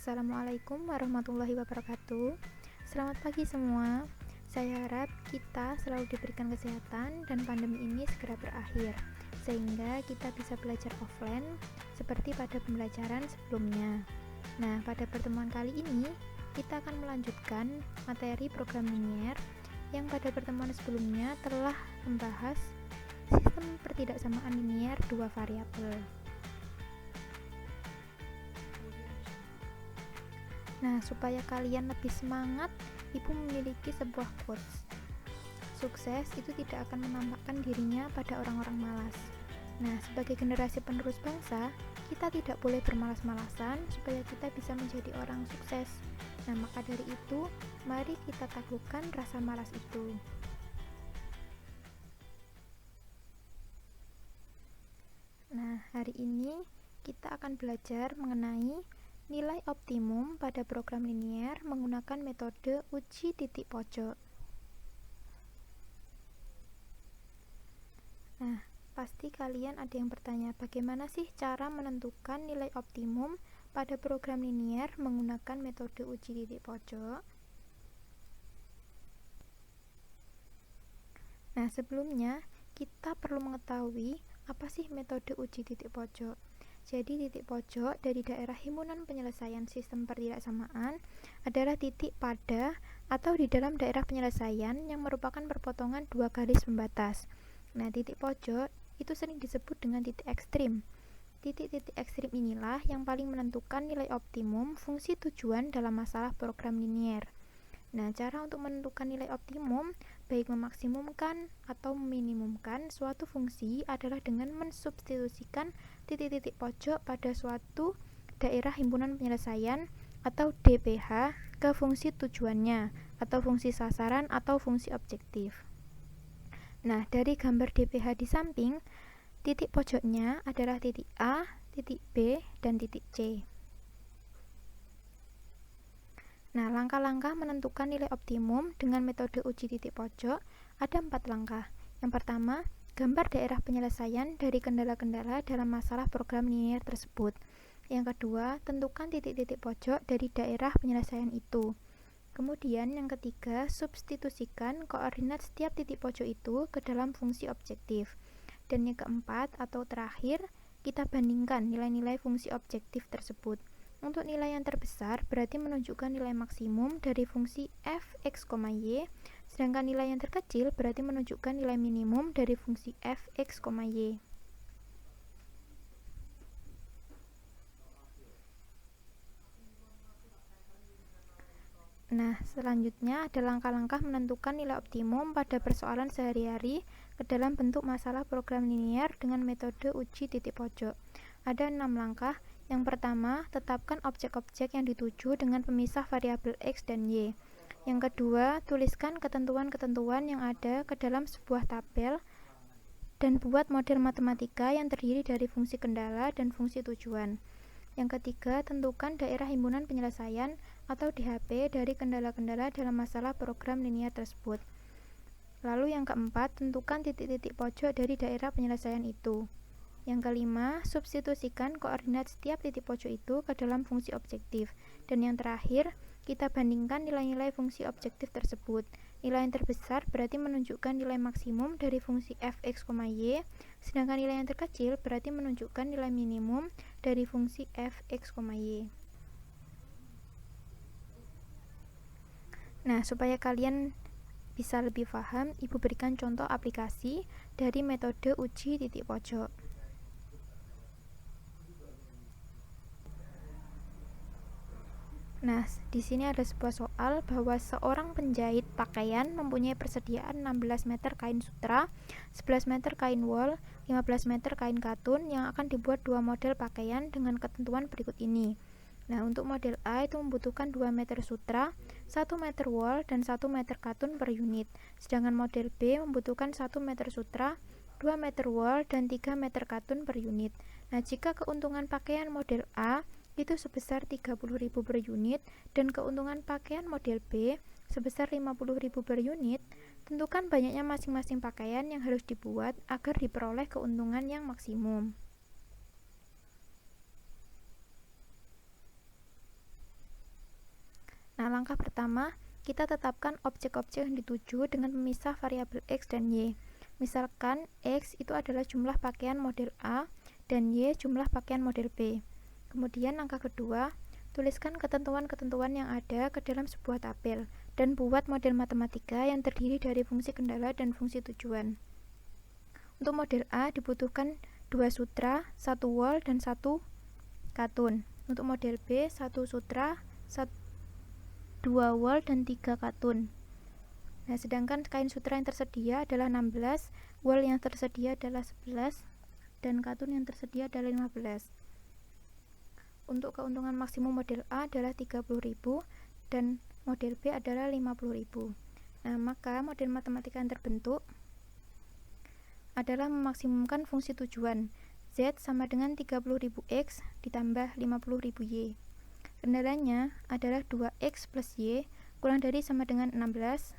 Assalamualaikum warahmatullahi wabarakatuh. Selamat pagi semua. Saya harap kita selalu diberikan kesehatan dan pandemi ini segera berakhir, sehingga kita bisa belajar offline seperti pada pembelajaran sebelumnya. Nah, pada pertemuan kali ini kita akan melanjutkan materi program linier yang pada pertemuan sebelumnya telah membahas sistem pertidaksamaan linier dua variabel. Nah, supaya kalian lebih semangat, Ibu memiliki sebuah quotes. Sukses itu tidak akan menampakkan dirinya pada orang-orang malas. Nah, sebagai generasi penerus bangsa, kita tidak boleh bermalas-malasan supaya kita bisa menjadi orang sukses. Nah, maka dari itu, mari kita taklukkan rasa malas itu. Nah, hari ini kita akan belajar mengenai nilai optimum pada program linier menggunakan metode uji titik pojok. Nah, pasti kalian ada yang bertanya, bagaimana sih cara menentukan nilai optimum pada program linier menggunakan metode uji titik pojok? Nah, sebelumnya kita perlu mengetahui apa sih metode uji titik pojok. Jadi titik pojok dari daerah himpunan penyelesaian sistem pertidaksamaan adalah titik pada atau di dalam daerah penyelesaian yang merupakan perpotongan dua garis pembatas. Nah, titik pojok itu sering disebut dengan titik ekstrim. Titik-titik ekstrim inilah yang paling menentukan nilai optimum fungsi tujuan dalam masalah program linier. Nah, cara untuk menentukan nilai optimum, baik memaksimumkan atau meminimumkan suatu fungsi adalah dengan mensubstitusikan titik-titik pojok pada suatu daerah himpunan penyelesaian atau DPH ke fungsi tujuannya atau fungsi sasaran atau fungsi objektif. Nah, dari gambar DPH di samping, titik pojoknya adalah titik A, titik B, dan titik C. Nah, langkah-langkah menentukan nilai optimum dengan metode uji titik pojok ada 4 langkah. Yang pertama, gambar daerah penyelesaian dari kendala-kendala dalam masalah program linier tersebut. Yang kedua, tentukan titik-titik pojok dari daerah penyelesaian itu. Kemudian yang ketiga, substitusikan koordinat setiap titik pojok itu ke dalam fungsi objektif. Dan yang keempat atau terakhir, kita bandingkan nilai-nilai fungsi objektif tersebut. Untuk nilai yang terbesar berarti menunjukkan nilai maksimum dari fungsi f(x, y), sedangkan nilai yang terkecil berarti menunjukkan nilai minimum dari fungsi f(x, y). Nah, selanjutnya ada langkah-langkah menentukan nilai optimum pada persoalan sehari-hari ke dalam bentuk masalah program linier dengan metode uji titik pojok. Ada 6 langkah. Yang pertama, tetapkan objek-objek yang dituju dengan pemisah variabel x dan y. Yang kedua, tuliskan ketentuan-ketentuan yang ada ke dalam sebuah tabel dan buat model matematika yang terdiri dari fungsi kendala dan fungsi tujuan. Yang ketiga, tentukan daerah himpunan penyelesaian atau DHP dari kendala-kendala dalam masalah program linier tersebut. Lalu yang keempat, tentukan titik-titik pojok dari daerah penyelesaian itu. Yang kelima, substitusikan koordinat setiap titik pojok itu ke dalam fungsi objektif. Dan yang terakhir, kita bandingkan nilai-nilai fungsi objektif tersebut. Nilai yang terbesar berarti menunjukkan nilai maksimum dari fungsi f(x, y), sedangkan nilai yang terkecil berarti menunjukkan nilai minimum dari fungsi f(x, y). Nah, supaya kalian bisa lebih paham, Ibu berikan contoh aplikasi dari metode uji titik pojok. Nah, di sini ada sebuah soal bahwa seorang penjahit pakaian mempunyai persediaan 16 meter kain sutra, 11 meter kain wol, 15 meter kain katun yang akan dibuat dua model pakaian dengan ketentuan berikut ini. Nah, untuk model A itu membutuhkan 2 meter sutra, 1 meter wol, dan 1 meter katun per unit. Sedangkan model B membutuhkan 1 meter sutra, 2 meter wol, dan 3 meter katun per unit. Nah, jika keuntungan pakaian model A itu sebesar 30.000 per unit dan keuntungan pakaian model B sebesar 50.000 per unit, tentukan banyaknya masing-masing pakaian yang harus dibuat agar diperoleh keuntungan yang maksimum. langkah pertama, kita tetapkan objek-objek yang dituju dengan memisah variabel X dan Y. Misalkan X itu adalah jumlah pakaian model A dan Y jumlah pakaian model B. Kemudian langkah kedua, tuliskan ketentuan-ketentuan yang ada ke dalam sebuah tabel dan buat model matematika yang terdiri dari fungsi kendala dan fungsi tujuan. Untuk model A dibutuhkan 2 sutra, 1 wall, dan 1 katun. Untuk model B, 1 sutra, 2 wall, dan 3 katun. Nah, sedangkan kain sutra yang tersedia adalah 16, wall yang tersedia adalah 11, dan katun yang tersedia adalah 15. Untuk keuntungan maksimum model A adalah 30.000 dan model B adalah 50.000. Nah, maka model matematika yang terbentuk adalah memaksimumkan fungsi tujuan Z sama dengan 30.000 X ditambah 50.000 Y. Kendalanya adalah 2X plus Y kurang dari sama dengan 16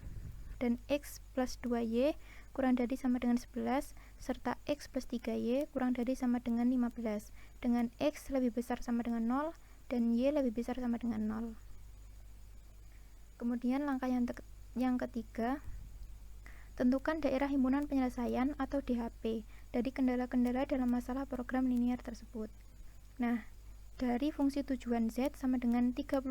dan X plus 2Y kurang dari sama dengan 11 serta X plus 3Y kurang dari sama dengan 15 dengan X lebih besar sama dengan 0 dan Y lebih besar sama dengan 0. Kemudian langkah yang ketiga, tentukan daerah himpunan penyelesaian atau DHP dari kendala-kendala dalam masalah program linear tersebut. Nah, dari fungsi tujuan Z sama dengan 30.000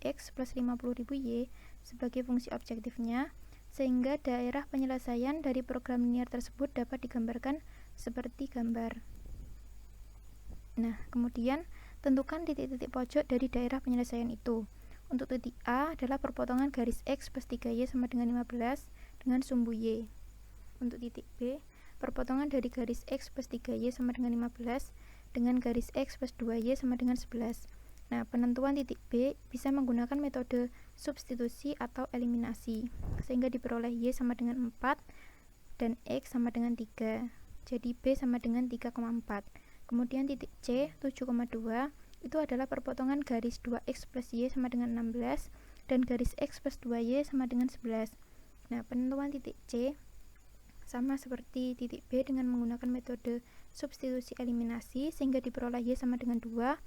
X plus 50.000 Y sebagai fungsi objektifnya, sehingga daerah penyelesaian dari program linear tersebut dapat digambarkan seperti gambar. Nah, kemudian tentukan titik-titik pojok dari daerah penyelesaian itu. Untuk titik A adalah perpotongan garis X plus 3Y sama dengan 15 dengan sumbu Y. Untuk titik B, perpotongan dari garis X plus 3Y sama dengan 15 dengan garis X plus 2Y sama dengan 11. Nah, penentuan titik B bisa menggunakan metode substitusi atau eliminasi, sehingga diperoleh Y sama dengan 4 dan X sama dengan 3. Jadi B sama dengan 3,4. Kemudian titik C, 7,2, itu adalah perpotongan garis 2X plus Y sama dengan 16 dan garis X plus 2Y sama dengan 11. Nah, penentuan titik C sama seperti titik B dengan menggunakan metode substitusi eliminasi, sehingga diperoleh Y sama dengan 2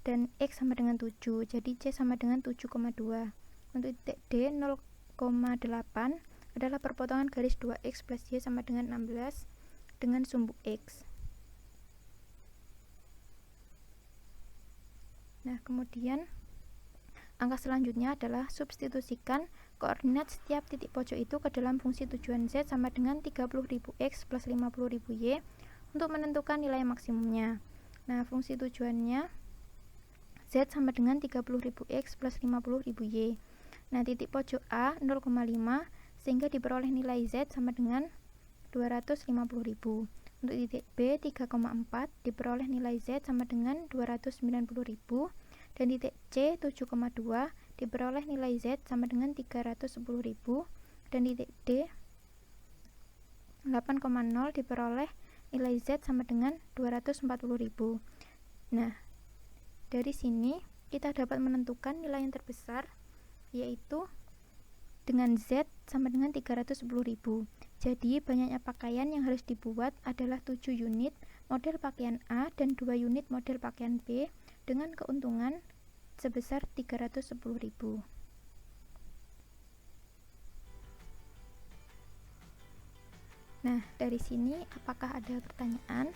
dan X sama dengan 7, jadi C sama dengan 7,2. Untuk titik D, 0,8 adalah perpotongan garis 2X plus Y sama dengan 16 dengan sumbu X. Nah, kemudian angka selanjutnya adalah substitusikan koordinat setiap titik pojok itu ke dalam fungsi tujuan Z sama dengan 30.000 X plus 50.000 Y untuk menentukan nilai maksimumnya. Nah, fungsi tujuannya Z sama dengan 30.000 X plus 50.000 Y. Nah, titik pojok A 0,5 sehingga diperoleh nilai Z sama dengan 250.000. Untuk titik B 3,4 diperoleh nilai Z sama dengan 290.000 dan titik C 7,2 diperoleh nilai Z sama dengan 310.000 dan titik D 8,0 diperoleh nilai Z sama dengan 240.000. Nah, dari sini kita dapat menentukan nilai yang terbesar, yaitu dengan Z sama dengan 310.000. Jadi banyaknya pakaian yang harus dibuat adalah 7 unit model pakaian A dan 2 unit model pakaian B dengan keuntungan sebesar 310.000. Nah, dari sini apakah ada pertanyaan?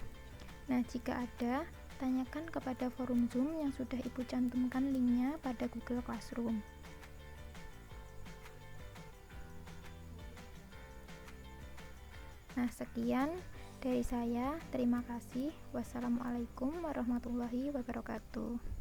Nah, jika ada, tanyakan kepada forum Zoom yang sudah Ibu cantumkan linknya pada Google Classroom. Nah, sekian dari saya. Terima kasih. Wassalamualaikum warahmatullahi wabarakatuh.